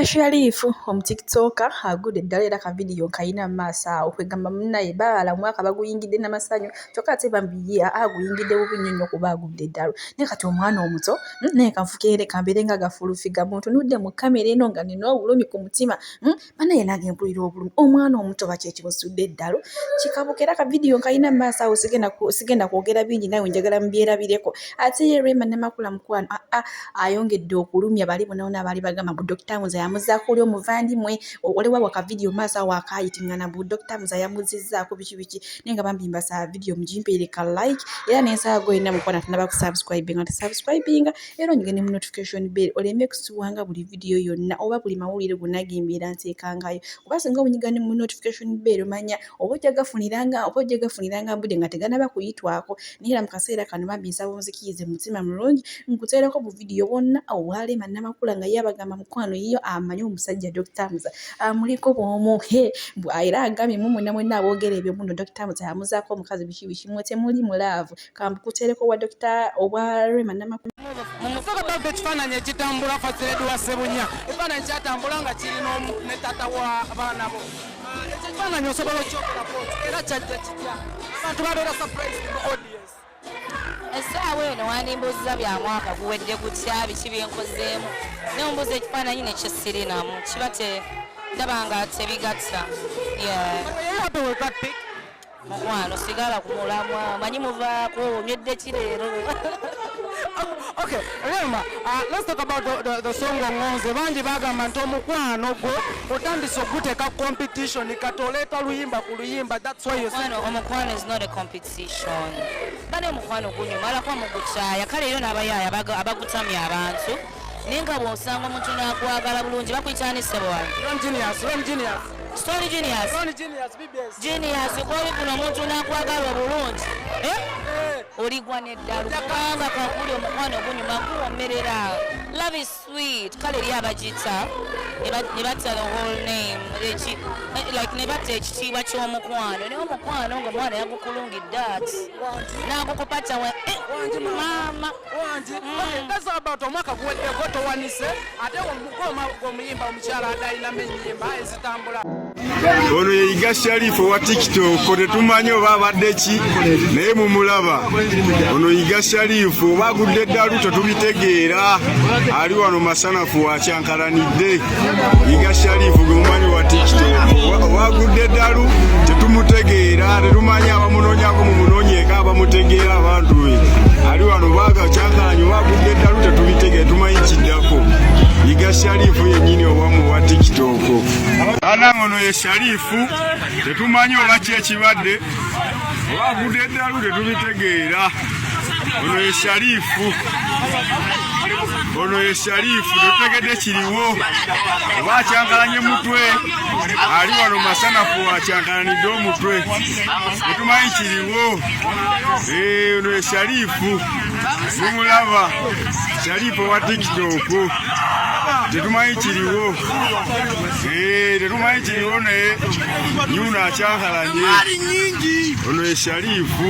Sharifu omutiktoka agudde eddala era ka video kayina maaso awo kwegamba munnaye baala mwaka baguyingidde n'amasanyu kyokka ate bambiye aguyingidde bubi nnyo kuba agudde eddala naye kati omwana omuto naye kanfukere kambeere nga gafulufiga ntunudde mu kamera eno nga nina obulumi ku mutima banaye nange mpulira obulumi omwana omuto bakye kimusudde eddalo kikabuka era ka video kayina maaso awo sigenda kwogera bingi nawe njagala mbyerabireko ate ye Rema Namakula mukwano ayongedde okulumya bali bonaona bali bagamba bu Dr. Muza yamuzaako oli omuvandimwe waliwo waka video maaso awo akayitingana bu Dr. Muza yamuzizzaako biki naye nga bambi mbasa video mugimpeereka like era n'ensaba goyina mukwana tunaba kusubscribinga tusubscribinga era onyige mu notification bell oleme kusubwanga buli video yonna oba buli mawulire gonna gembeera nteekangayo kuba singa omunyigane mu notification bell omanya oba ojja gafuniranga mbudde nga teganaba kuyitwako naye era mu kaseera kano bambi nsaba onzikiyize mutima mulungi nkuteerako bu video bonna obwa Rema Namakula nga ye abagamba mukwano yiyo amanyi omusajja Dr. Muza amuliko bwomu era agambye mwenna aboogera ebyo muno Dr. Muza yamuzaako omukazi biki mwe temuli mulaavu kambukuteereko obwa Rema Namakula mumufuka babbe ekifaananyi ekitambula Fazireedi wa Ssebunya ekifaananyi kyatambula nga kirina ne taata wa baana bo ekifaananyi osobola okyokolako era kyajja kitya abantu babeera surprise mu audience. Essaawa eno wandimbuuziza bya mwaka guwedde gutya biki byenkozeemu naye ombuuza ekifaananyi nekyesirinamu kiba ndaba nga tebigatta mukwano sigala ku mulamwa manyi muvaako omyedde kireero. Okay, Rema, let's talk about the song Ngonze. Banji bagamba nti omukwano gwo otandise okuteeka competition katoleeta luyimba ku luyimba. That's why you say omukwano is not a competition. Bane omukwano gunyuma alako mugukyaya kale yo n'abayaaya abagutamya abantu naye nga bw'osanga omuntu n'akwagala bulungi bakuyitaanise bwange. Story Genius kwali kuno omuntu n'akwagala bulungi oligwa neddalo kubanga kakuli omukwano ogunyuma guwomerera. Love is sweet kale eri abagita ne batta the whole name like ne batta ekitiibwa ky'omukwano naye omukwano nga omwana yagukulungidde ati n'agukupata maama that's about omwaka guweddeko towanise ate omuyimba omukyala adayinamu ennyimba ezitambula. Ono ye Yiga Sharifu wa TikTok tetumanyi oba abadde ki naye mumulaba. Ono Yiga Sharifu oba agudde eddalu tetubitegeera ali wano masanafu wakyankalanidde. Yiga Sharifu gwe mumanyi wa TikTok oba agudde eddalu tetumutegeera tetumanyi abamunoonyako mumunoonyeeko abamutegeera abantu be ali wano baga kyankalanye oba agudde eddalu tetubitegeera tumanyi kiddako. Yiga Sharifu yennyini owamu wa TikTok ono ye Sharifu tetumanyi oba ki ekibadde oba agudde eddalu tetubitegeera. Ono ye Sharifu tetutegedde kiriwo oba akyankalanye mutwe ali wano masanafu akyankalanidde omutwe tetumanyi kiriwo. Ono ye Sharifu mumulaba Sharifu wa TikTok tetumanyi kiriwo naye yuno akyankalanye. Ono ye Sharifu.